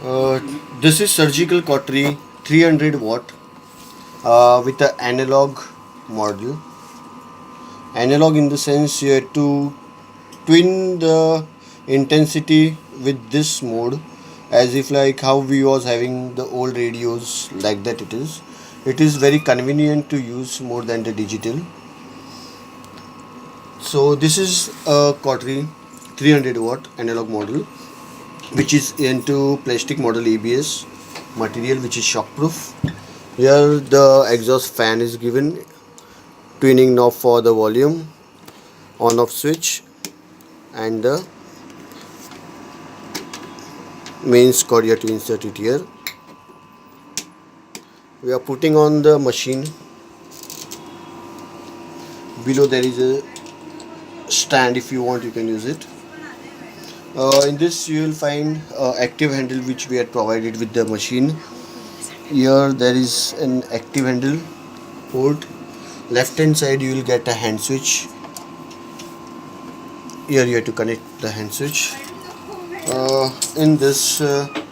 Uh, this is surgical cautery 300 watt with the analog model. Analog in the sense you have to twin the intensity with this mode, as if like how we was having the old radios, like that it is very convenient to use more than the digital. So this is a cautery 300 watt analog model, which is into plastic model ABS material, which is shockproof. Here the exhaust fan is given, tuning knob for the volume, on off switch, and the mains cord here to insert it here. We are putting on the machine. Below there is a stand, if you want you can use it. In this you will find active handle, which we had provided with the machine. Here there is an active handle port. Left hand side you will get a hand switch. Here you have to connect the hand switch. In this the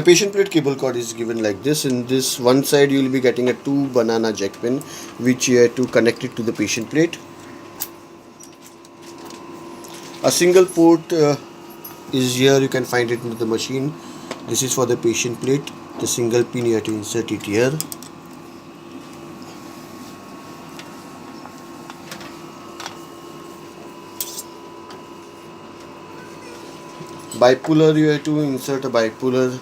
patient plate cable cord is given like this. In this one side you will be getting a 2 banana jack pin, which you have to connect it to the patient plate. A single port is here, you can find it into the machine. This is for the patient plate. The single pin you have to insert it here. Bipolar, you have to insert a bipolar.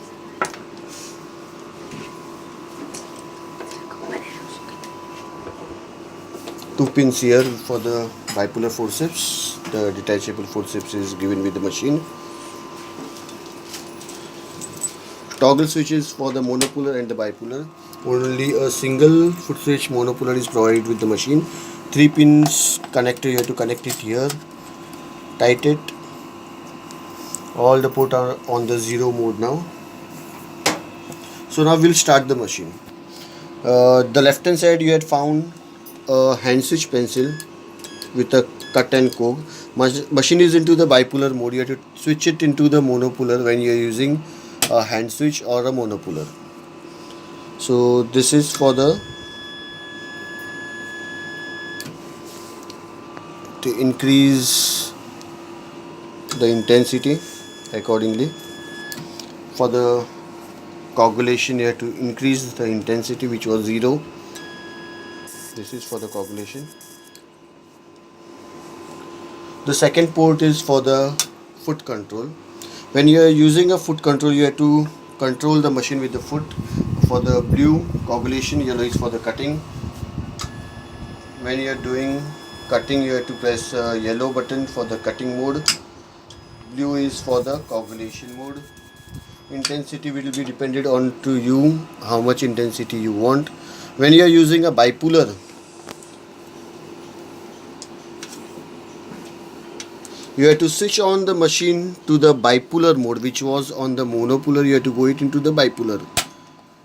Two pins here for the bipolar forceps. The detachable forceps is given with the machine. Toggle switches for the monopolar and the bipolar. Only a single foot switch monopolar is provided with the machine. 3 pins connector, you have to connect it here. Tight it. All the ports are on the 0 mode now. So now we'll start the machine. The left hand side you had found a hand switch pencil with a cut and coke. Machine is into the bipolar mode. You have to switch it into the monopolar when you are using a hand switch or a monopolar. So this is for the to increase the intensity accordingly. For the coagulation you have to increase the intensity, which was 0. This is for the coagulation. The second port is for the foot control. When you are using a foot control, you have to control the machine with the foot. For the blue, coagulation, yellow is for the cutting. When you are doing cutting, you have to press yellow button for the cutting mode. Blue is for the coagulation mode. Intensity will be dependent on to you, how much intensity you want. When you are using a bipolar, you have to switch on the machine to the bipolar mode, which was on the monopolar. You have to go it into the bipolar,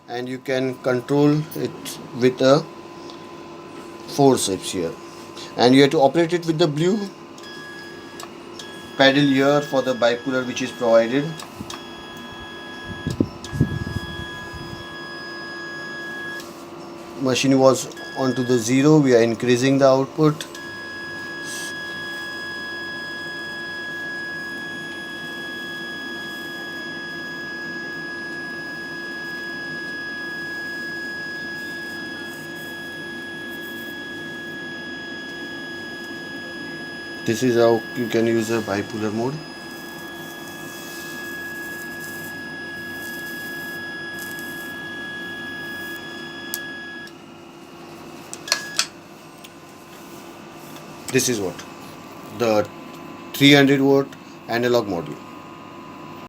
and you can control it with a forceps here, and you have to operate it with the blue pedal here for the bipolar, which is provided. Machine was onto the 0. We are increasing the output. This is how you can use a bipolar mode. This is what the 300 watt analog model.